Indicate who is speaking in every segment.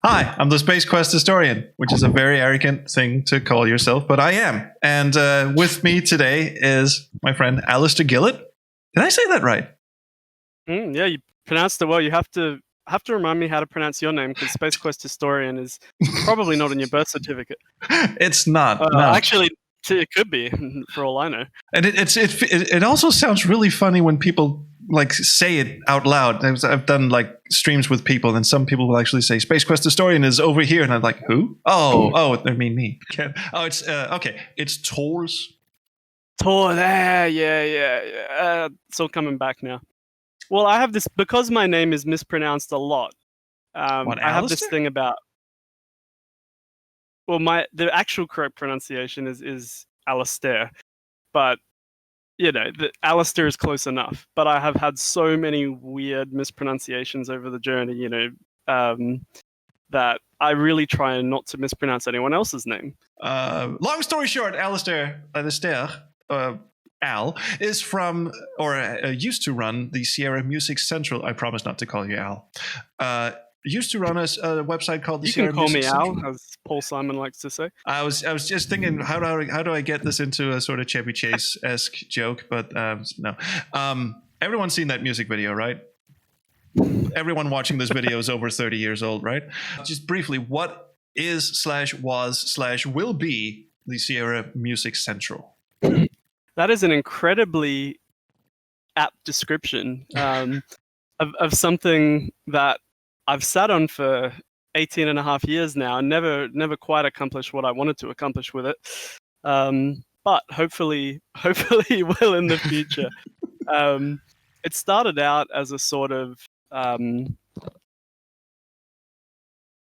Speaker 1: Hi, I'm the Space Quest historian, which is a very arrogant thing to call yourself, but I am. And with me today is my friend Alistair Gillett. Did I say that right?
Speaker 2: Yeah, you pronounced it well. You have to remind me how to pronounce your name, because Space Quest historian is probably not in your birth certificate.
Speaker 1: It's not. No.
Speaker 2: Actually, it could be, for all I know.
Speaker 1: And it also sounds really funny when people like say it out loud. I've done like streams with people, and some people will actually say "Space Quest historian is over here," and I'm like, "Who? Oh, they mean me." Oh, it's okay. It's Tors.
Speaker 2: Tor there, yeah. It's all coming back now. Well, I have this because my name is mispronounced a lot.
Speaker 1: What,
Speaker 2: I have this
Speaker 1: Alistair?
Speaker 2: thing about. Well, the actual correct pronunciation is Alistair, but the Alistair is close enough. But I have had so many weird mispronunciations over the journey, that I really try not to mispronounce anyone else's name.
Speaker 1: Long story short, Alistair Al is from, or used to run, the Sierra Music Central. I promise not to call you Al. Used to run a website called the Sierra Music Central.
Speaker 2: You can call me Al, as Paul Simon likes to say.
Speaker 1: I was just thinking, how do I get this into a sort of Chevy Chase-esque joke? But no. Everyone's seen that music video, right? Everyone watching this video is over 30 years old, right? Just briefly, what is /was/will be the Sierra Music Central?
Speaker 2: That is an incredibly apt description of something that I've sat on for 18 and a half years now, and never quite accomplished what I wanted to accomplish with it. But hopefully will in the future. It started out as a sort of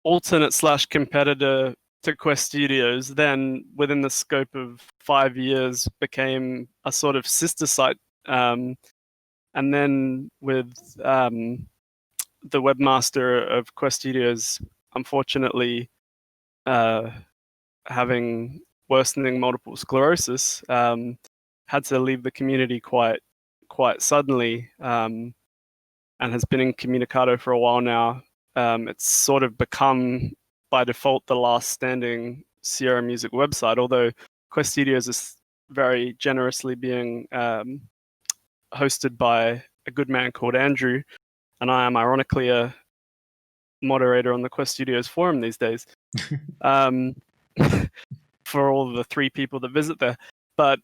Speaker 2: alternate / competitor to Quest Studios, then within the scope of 5 years became a sort of sister site, and then with the webmaster of Quest Studios, unfortunately, having worsening multiple sclerosis, had to leave the community quite suddenly, and has been incommunicado for a while now. It's sort of become, by default, the last standing Sierra Music website, although Quest Studios is very generously being hosted by a good man called Andrew, and I am ironically a moderator on the Quest Studios forum these days, for all the 3 people that visit there. But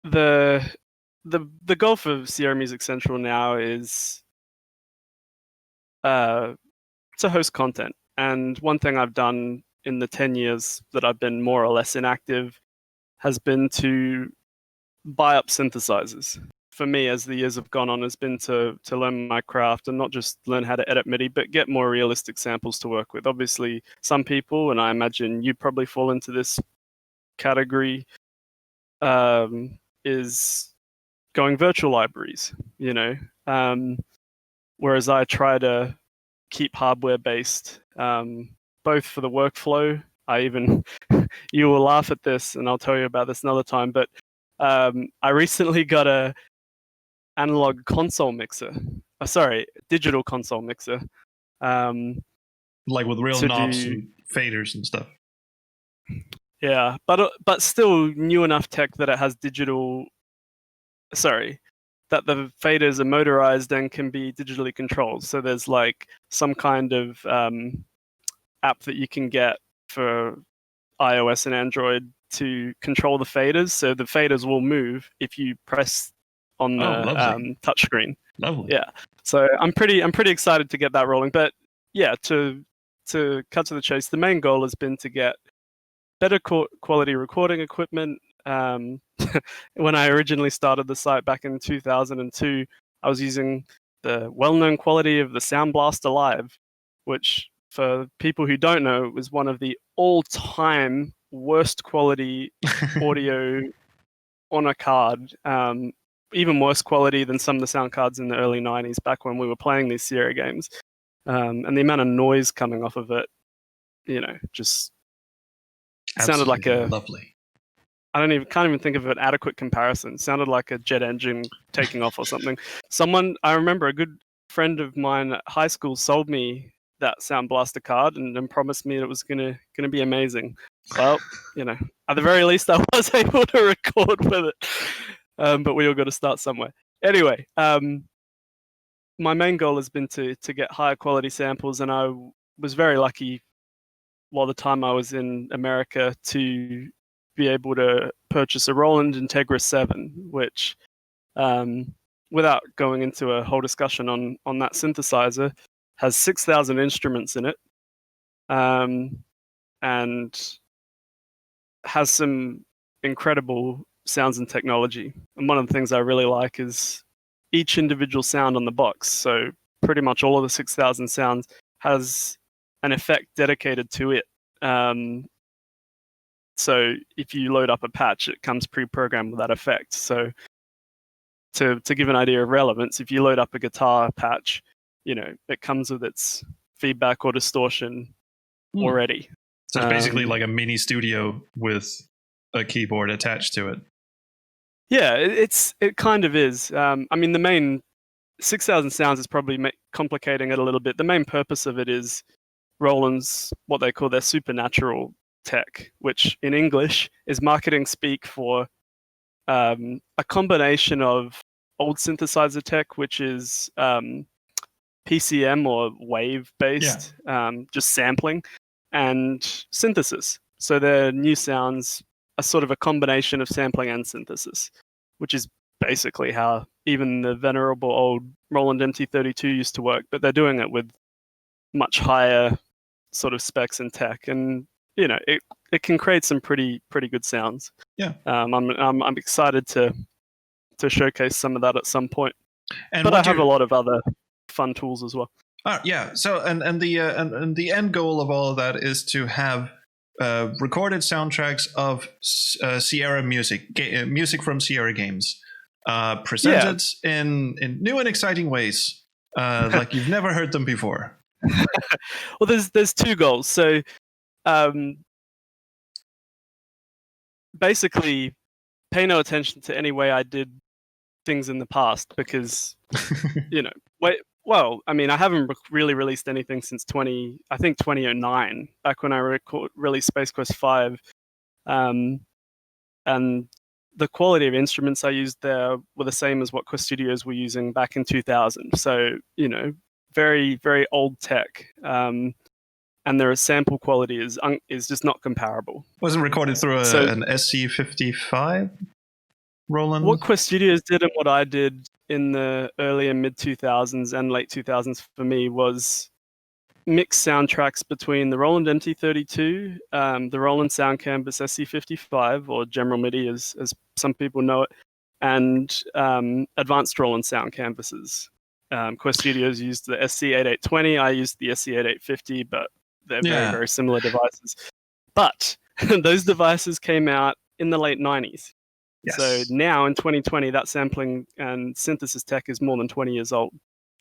Speaker 2: the goal for Sierra Music Central now is to host content. And one thing I've done in the 10 years that I've been more or less inactive has been to buy up synthesizers. For me, as the years have gone on, has been to learn my craft and not just learn how to edit MIDI, but get more realistic samples to work with. Obviously, some people, and I imagine you probably fall into this category, is going virtual libraries, whereas I try to keep hardware based, both for the workflow. You will laugh at this, and I'll tell you about this another time, but I recently got a analog console mixer. Digital console mixer.
Speaker 1: Like with real knobs and faders and stuff.
Speaker 2: Yeah, but still new enough tech that it has digital. That the faders are motorized and can be digitally controlled. So there's like some kind of app that you can get for iOS and Android to control the faders. So the faders will move if you press on the touchscreen.
Speaker 1: Lovely.
Speaker 2: Yeah. So I'm pretty excited to get that rolling. But yeah, to cut to the chase, the main goal has been to get better quality recording equipment. When I originally started the site back in 2002, I was using the well-known quality of the Sound Blaster Live, which, for people who don't know, was one of the all-time worst quality audio on a card. Even worse quality than some of the sound cards in the early 90s, back when we were playing these Sierra games. And the amount of noise coming off of it, just sounded like a
Speaker 1: lovely.
Speaker 2: can't even think of an adequate comparison. It sounded like a jet engine taking off or something. I remember a good friend of mine at high school sold me that Sound Blaster card and promised me it was gonna be amazing. Well, at the very least, I was able to record with it, but we all got to start somewhere. Anyway, my main goal has been to get higher quality samples, and I was very lucky while the time I was in America to be able to purchase a Roland Integra 7, which, without going into a whole discussion on that synthesizer, has 6,000 instruments in it, and has some incredible sounds and technology. And one of the things I really like is each individual sound on the box. So pretty much all of the 6,000 sounds has an effect dedicated to it. So if you load up a patch, it comes pre-programmed with that effect. So to give an idea of relevance, if you load up a guitar patch, it comes with its feedback or distortion already.
Speaker 1: So it's basically like a mini studio with a keyboard attached to it.
Speaker 2: Yeah, it kind of is. I mean, the main 6,000 sounds is probably complicating it a little bit. The main purpose of it is Roland's, what they call their supernatural tech, which in English is marketing speak for a combination of old synthesizer tech, which is PCM or wave-based, just sampling, and synthesis. So their new sounds are sort of a combination of sampling and synthesis, which is basically how even the venerable old Roland MT32 used to work, but they're doing it with much higher sort of specs and tech, and it can create some pretty good sounds.
Speaker 1: Yeah,
Speaker 2: I'm excited to showcase some of that at some point.
Speaker 1: But
Speaker 2: I have a lot of other fun tools as well.
Speaker 1: Yeah. So and the end goal of all of that is to have recorded soundtracks of Sierra music from Sierra games, presented in new and exciting ways, like you've never heard them before.
Speaker 2: Well, there's two goals. So basically, pay no attention to any way I did things in the past, because well, I mean, I haven't really released anything since 2009, back when I released Space Quest 5, and the quality of instruments I used there were the same as what Quest Studios were using back in 2000. So very very old tech, and their sample quality is just not comparable.
Speaker 1: Wasn't recorded through an SC55 Roland?
Speaker 2: What Quest Studios did and what I did in the early and mid 2000s and late 2000s for me was mix soundtracks between the Roland MT32, the Roland Sound Canvas SC55, or General MIDI as some people know it, and advanced Roland Sound Canvases. Quest Studios used the SC8820, I used the SC8850, but they're very, very similar devices. But those devices came out in the late 90s. Yes. So now in 2020, that sampling and synthesis tech is more than 20 years old.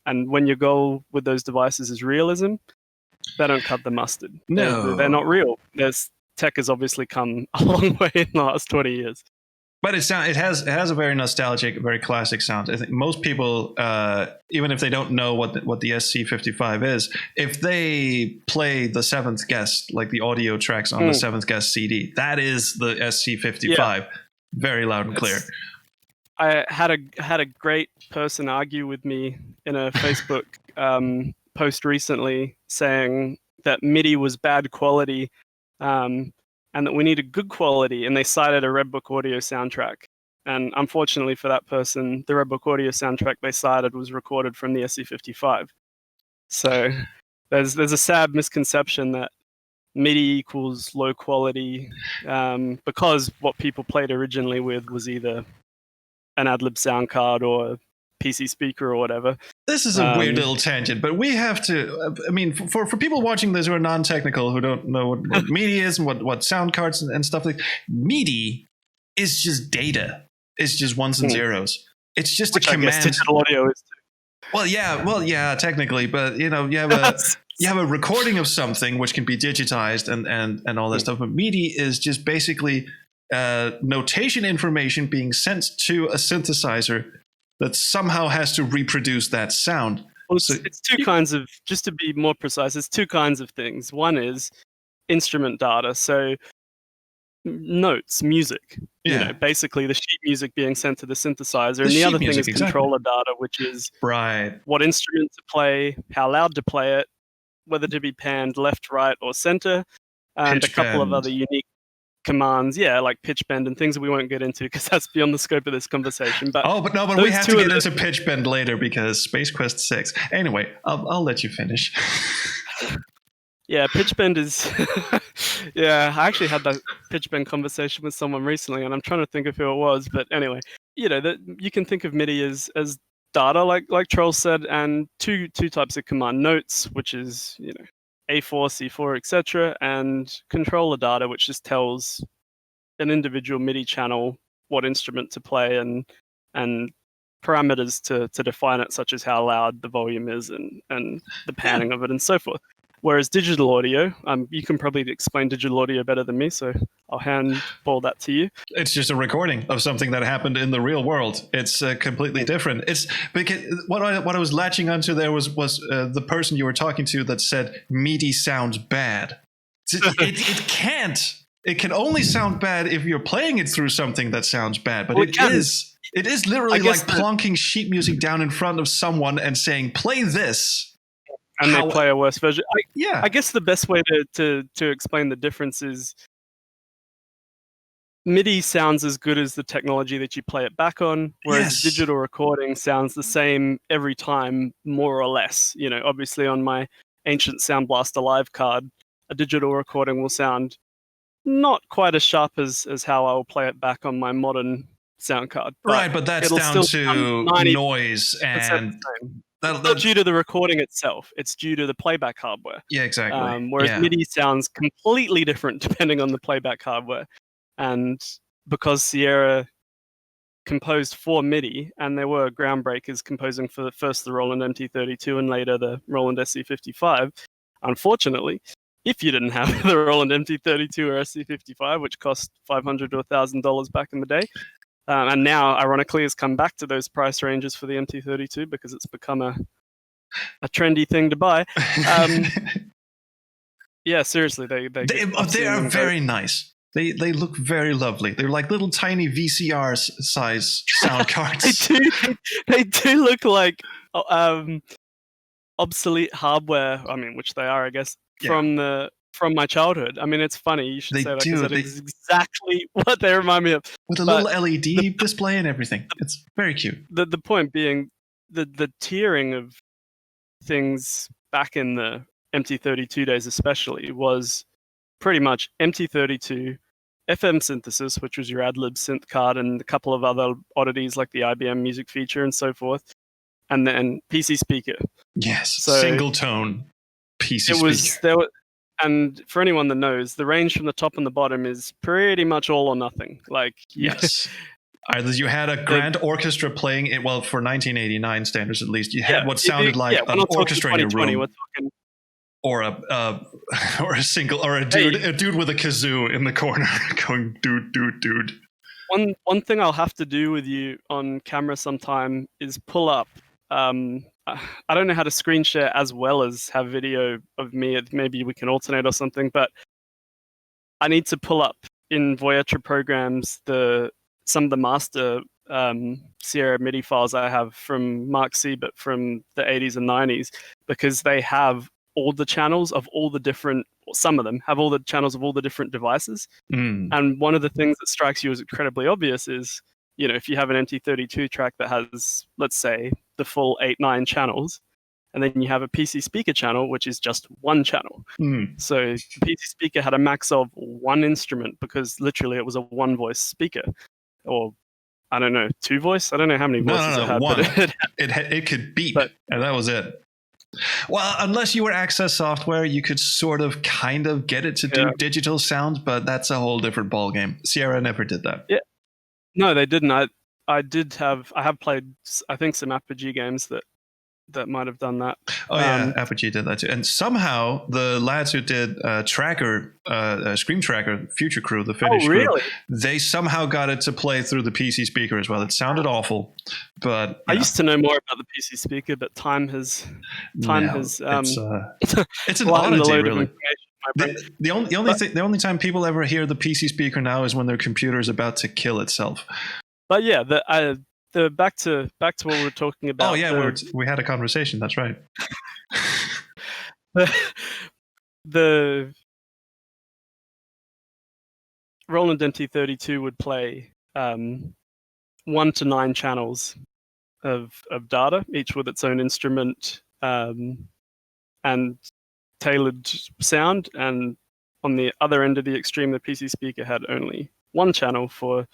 Speaker 2: And when your goal with those devices is realism, they don't cut the mustard.
Speaker 1: No.
Speaker 2: They're not real. Tech has obviously come a long way in the last 20 years.
Speaker 1: But it has a very nostalgic, very classic sound. I think most people, even if they don't know what the SC55 is, if they play the Seventh Guest, like the audio tracks on the Seventh Guest CD, that is the SC55. Yeah. Very loud and clear.
Speaker 2: I had a great person argue with me in a Facebook post recently, saying that MIDI was bad quality, and that we needed good quality, and they cited a Red Book Audio soundtrack. And unfortunately for that person, the Red Book Audio soundtrack they cited was recorded from the SC55. So there's a sad misconception that MIDI equals low quality, because what people played originally with was either an ad-lib sound card or PC speaker or whatever.
Speaker 1: This is a weird little tangent, but we have to, I mean, for people watching this who are non-technical, who don't know what MIDI is and what sound cards and stuff like, MIDI is just data. It's just ones and zeros. It's just
Speaker 2: Which
Speaker 1: a command.
Speaker 2: I guess digital audio is too.
Speaker 1: Well, yeah, technically, but you have a recording of something which can be digitized and all that stuff. But MIDI is just basically notation information being sent to a synthesizer that somehow has to reproduce that sound.
Speaker 2: Well,
Speaker 1: So
Speaker 2: it's two kinds of, just to be more precise, it's two kinds of things. One is instrument data, so notes, music, basically the sheet music being sent to the synthesizer. And the other thing is controller data, which is what instrument to play, how loud to play it, whether to be panned left, right, or center, and a couple of other unique commands, like pitch bend and things that we won't get into because that's beyond the scope of this conversation. But
Speaker 1: but we have to get into pitch bend later because Space Quest 6. Anyway, I'll let you finish.
Speaker 2: Yeah, pitch bend is. Yeah, I actually had that pitch bend conversation with someone recently, and I'm trying to think of who it was. But anyway, that you can think of MIDI as data, like Troll said, and two types of command: notes, which is A4, C4, etc., and controller data, which just tells an individual MIDI channel what instrument to play and parameters to define it, such as how loud the volume is and the panning of it and so forth. Whereas digital audio, you can probably explain digital audio better than me, so I'll handball that to you.
Speaker 1: It's just a recording of something that happened in the real world. It's completely different. It's because what I was latching onto there was the person you were talking to that said MIDI sounds bad. It can't. It can only sound bad if you're playing it through something that sounds bad. But it is literally like plonking sheet music down in front of someone and saying, "Play this."
Speaker 2: And they play a worse version. I guess the best way to explain the difference is MIDI sounds as good as the technology that you play it back on, whereas digital recording sounds the same every time, more or less. Obviously on my ancient Sound Blaster Live card, a digital recording will sound not quite as sharp as how I will play it back on my modern sound card.
Speaker 1: Right, but that's down to noise and...
Speaker 2: It's not due to the recording itself. It's due to the playback hardware.
Speaker 1: Yeah, exactly.
Speaker 2: Whereas MIDI sounds completely different depending on the playback hardware. And because Sierra composed for MIDI, and there were groundbreakers composing for first the Roland MT32 and later the Roland SC55, unfortunately, if you didn't have the Roland MT32 or SC55, which cost $500 to $1,000 back in the day, and now, ironically, has come back to those price ranges for the MT32 because it's become a trendy thing to buy. Yeah, seriously,
Speaker 1: they are very nice. They look very lovely. They're like little tiny VCR size sound cards.
Speaker 2: They do look like obsolete hardware. I mean, which they are, I guess, from my childhood. I mean, it's funny you should say that because that is exactly what they remind me of.
Speaker 1: With a little LED display and everything. It's very cute.
Speaker 2: The point being the tiering of things back in the MT32 days especially was pretty much MT32, FM synthesis, which was your ad-lib synth card, and a couple of other oddities like the IBM music feature and so forth, and then PC speaker.
Speaker 1: Yes, so single tone PC speaker.
Speaker 2: And for anyone that knows, the range from the top and the bottom is pretty much all or nothing.
Speaker 1: Yes. Either you had a grand orchestra playing it, well, for 1989 standards at least, you had what sounded like an orchestra in your room. Or a dude with a kazoo in the corner going dude.
Speaker 2: One thing I'll have to do with you on camera sometime is pull up. I don't know how to screen share as well as have video of me. Maybe we can alternate or something, but I need to pull up in Voyager programs some of the master Sierra MIDI files I have from Mark C, but from the 80s and 90s, because they have all the channels of all the different, or some of them have all the channels of all the different devices. And one of the things that strikes you as incredibly obvious is, if you have an MT32 track that has, let's say, the full 8-9 channels, and then you have a PC speaker channel, which is just one channel. So the PC speaker had a max of one instrument because literally it was a one-voice speaker. Or, I don't know, two-voice? I don't know how many voices it had.
Speaker 1: One.
Speaker 2: But
Speaker 1: it could beep, and that was it. Well, unless you were Access Software, you could kind of get it to do digital sounds, but that's a whole different ballgame. Sierra never did that.
Speaker 2: Yeah. No, they didn't. I have played, I think, some Apogee games that that might have done that.
Speaker 1: Oh yeah, Apogee did that too. And somehow the lads who did Scream Tracker, Future Crew, the Finnish
Speaker 2: really?
Speaker 1: crew, they somehow got it to play through the PC speaker as well. It sounded awful, but
Speaker 2: I used to know more about the PC speaker, but time has
Speaker 1: it's an
Speaker 2: lightened the
Speaker 1: oddity,
Speaker 2: load of
Speaker 1: really.
Speaker 2: information in my brain.
Speaker 1: The only time people ever hear the PC speaker now is when their computer is about to kill itself.
Speaker 2: But yeah, the back to what we were talking about.
Speaker 1: Oh yeah, we had a conversation. That's right.
Speaker 2: the Roland MT32 would play 1 to 9 channels of data, each with its own instrument and tailored sound. And on the other end of the extreme, the PC speaker had only 1 channel for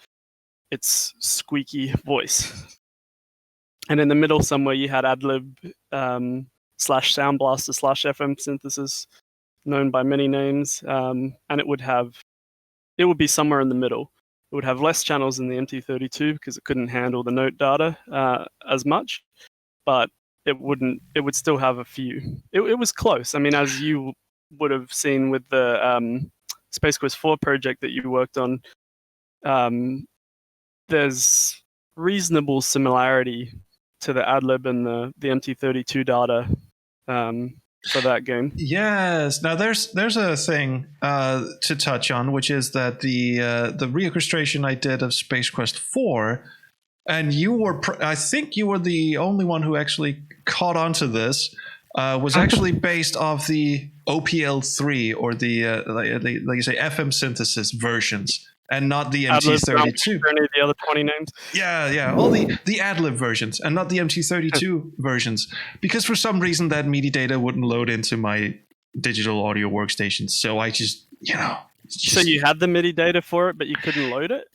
Speaker 2: its squeaky voice. And in the middle somewhere, you had AdLib / Sound Blaster / FM synthesis, known by many names, and it would be somewhere in the middle. It would have less channels than the MT32 because it couldn't handle the note data as much, but it would still have a few. It was close. I mean, as you would have seen with the Space Quest 4 project that you worked on, there's reasonable similarity to the AdLib and the MT32 data for that game.
Speaker 1: Yes. Now there's a thing to touch on, which is that the reorchestration I did of Space Quest 4, and I think you were the only one who actually caught on to this, was actually based off the OPL3 or the like you say FM synthesis versions, and not the MT32.
Speaker 2: Any of the other 20 names?
Speaker 1: Yeah. All the AdLib versions and not the MT32 versions, because for some reason that MIDI data wouldn't load into my digital audio workstation. So I just,
Speaker 2: So you had the MIDI data for it, but you couldn't load it?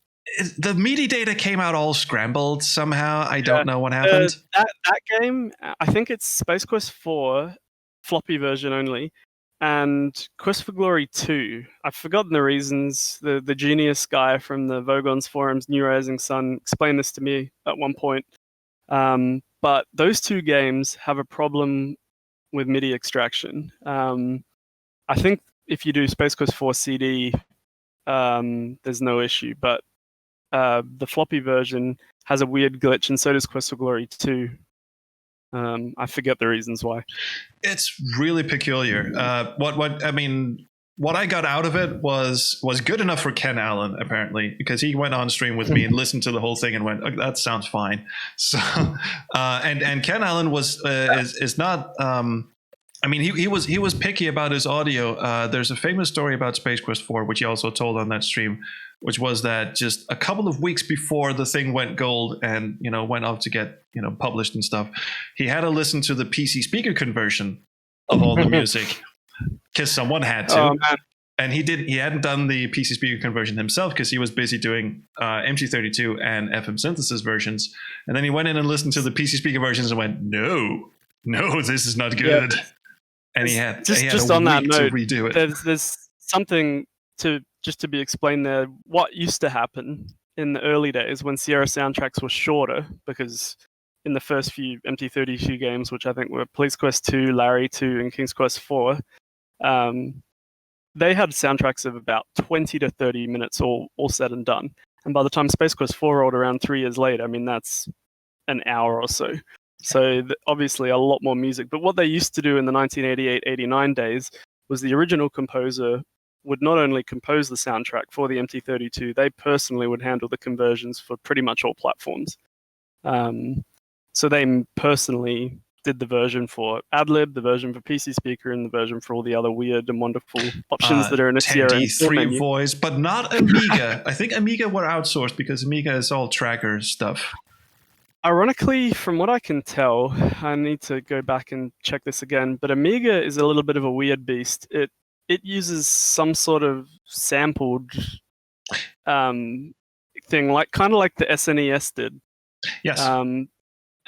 Speaker 1: The MIDI data came out all scrambled somehow. I don't know what happened.
Speaker 2: That game, I think it's Space Quest 4, floppy version only, and Quest for Glory 2. I've forgotten the reasons. The genius guy from the Vogons forums, New Rising Sun, explained this to me at one point. But those 2 games have a problem with MIDI extraction. I think if you do Space Quest 4 CD, there's no issue, but the floppy version has a weird glitch, and so does Quest for Glory 2. I forget the reasons why.
Speaker 1: It's really peculiar. What I got out of it was good enough for Ken Allen, apparently, because he went on stream with me and listened to the whole thing and went, oh, that sounds fine. So, and Ken Allen is not. He was picky about his audio. There's a famous story about Space Quest 4, which he also told on that stream, which was that just a couple of weeks before the thing went gold and went off to get published and stuff, he had to listen to the PC speaker conversion of all the music because someone had to.
Speaker 2: Oh, man.
Speaker 1: And he hadn't done the PC speaker conversion himself because he was busy doing MT32 and FM synthesis versions. And then he went in and listened to the PC speaker versions and went, no, this is not good. Yeah. And he had
Speaker 2: just
Speaker 1: a
Speaker 2: on that
Speaker 1: week
Speaker 2: note,
Speaker 1: to redo it.
Speaker 2: There's something to be explained there. What used to happen in the early days when Sierra soundtracks were shorter, because in the first few MT32 games, which I think were Police Quest 2, Larry 2, and King's Quest 4, they had soundtracks of about 20 to 30 minutes all said and done. And by the time Space Quest 4 rolled around 3 years later, that's an hour or so. So obviously a lot more music. But what they used to do in the 1988-89 days was the original composer would not only compose the soundtrack for the MT32, they personally would handle the conversions for pretty much all platforms. So they personally did the version for AdLib, the version for PC Speaker, and the version for all the other weird and wonderful options that are in a
Speaker 1: CRM voice, but not Amiga. I think Amiga were outsourced because Amiga is all tracker stuff.
Speaker 2: Ironically, from what I can tell, I need to go back and check this again, but Amiga is a little bit of a weird beast. It uses some sort of sampled thing, kind of like the SNES did.
Speaker 1: Yes.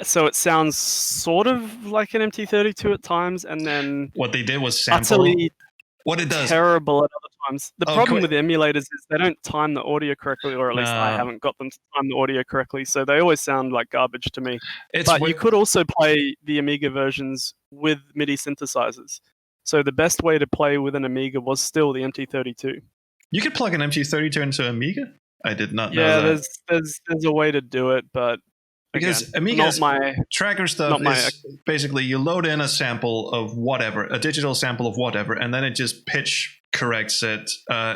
Speaker 2: So it sounds sort of like an MT32 at times, and then
Speaker 1: what they did was sample
Speaker 2: utterly
Speaker 1: what it does.
Speaker 2: Terrible at other times. The problem with emulators is they don't time the audio correctly, or at least I haven't got them to time the audio correctly, so they always sound like garbage to me. But you could also play the Amiga versions with MIDI synthesizers. So the best way to play with an Amiga was still the MT32.
Speaker 1: You could plug an MT32 into Amiga? I did not know that.
Speaker 2: Yeah, there's a way to do it, but
Speaker 1: because Amiga's tracker stuff is basically you load in a sample of whatever, a digital sample of whatever, and then it just pitch corrects it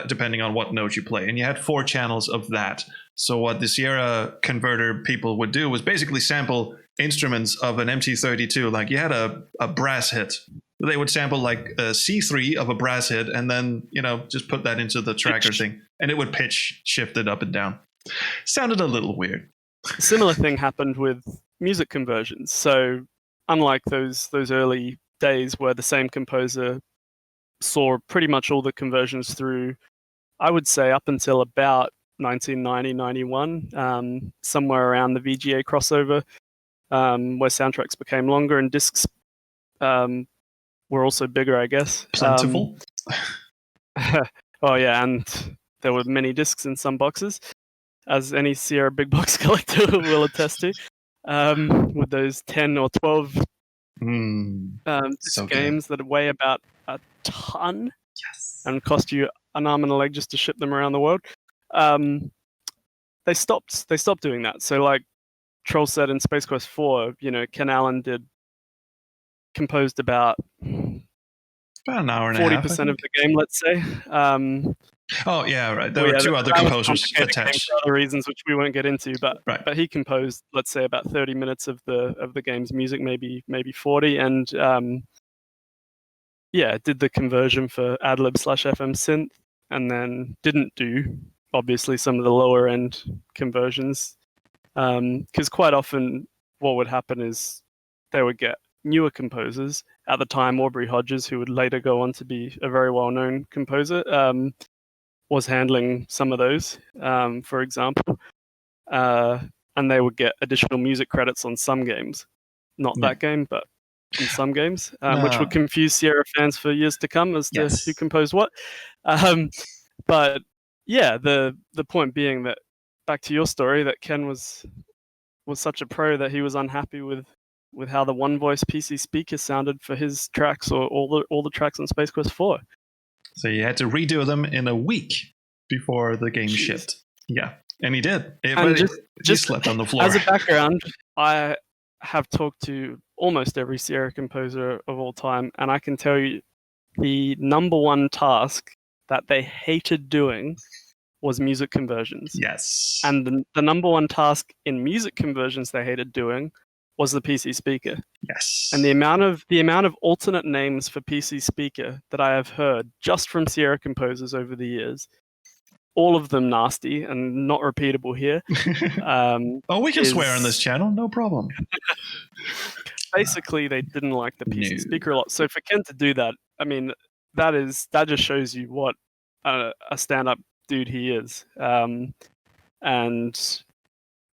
Speaker 1: depending on what note you play. And you had 4 channels of that. So what the Sierra converter people would do was basically sample instruments of an MT32. Like you had a brass hit. They would sample like a C3 of a brass hit and then, just put that into the tracker thing. And it would pitch shift it up and down. Sounded a little weird.
Speaker 2: A similar thing happened with music conversions. So unlike those early days where the same composer saw pretty much all the conversions through, I would say up until about 1990-91, somewhere around the VGA crossover, where soundtracks became longer and discs were also bigger, I guess.
Speaker 1: Plentiful.
Speaker 2: Oh yeah, and there were many discs in some boxes, as any Sierra big box collector will attest to, with those 10 or 12 disc games that weigh about a ton and cost you an arm and a leg just to ship them around the world. They stopped doing that. So like Troll said in Space Quest 4, Ken Allen composed about
Speaker 1: an hour and a half.
Speaker 2: 40% of the game, let's say.
Speaker 1: Oh yeah, right. There were 2 other composers attached
Speaker 2: for other reasons which we won't get into, but he composed, let's say, about 30 minutes of the game's music, maybe 40, and did the conversion for AdLib/FM synth, and then didn't do obviously some of the lower end conversions, because quite often what would happen is they would get newer composers. At the time, Aubrey Hodges, who would later go on to be a very well-known composer, was handling some of those, for example, and they would get additional music credits on some games. Not that game, but in some games, which would confuse Sierra fans for years to come as to who composed what. But yeah, the point being that, back to your story, that Ken was such a pro that he was unhappy with how the one voice PC speaker sounded for his tracks, or all the tracks on Space Quest 4.
Speaker 1: So you had to redo them in a week before the game shipped. Yeah, and he did. He slept on the floor.
Speaker 2: As a background, I have talked to almost every Sierra composer of all time, and I can tell you the number one task that they hated doing was music conversions.
Speaker 1: Yes.
Speaker 2: And the number one task in music conversions they hated doing was the PC speaker.
Speaker 1: Yes.
Speaker 2: And the amount of alternate names for PC speaker that I have heard just from Sierra composers over the years, all of them nasty and not repeatable here.
Speaker 1: We can swear on this channel, no problem.
Speaker 2: Basically, they didn't like the PC speaker a lot. So for Ken to do that, I mean, that just shows you what a stand-up dude he is. And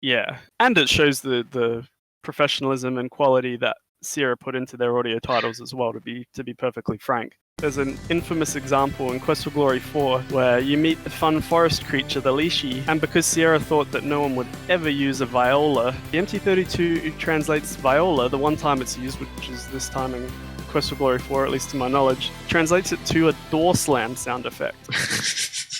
Speaker 2: it shows the professionalism and quality that Sierra put into their audio titles as well, to be perfectly frank. There's an infamous example in Quest for Glory 4 where you meet the fun forest creature, the Lishi, and because Sierra thought that no one would ever use a viola, the MT32 translates viola, the one time it's used, which is this time in Quest for Glory 4, at least to my knowledge, translates it to a door slam sound effect.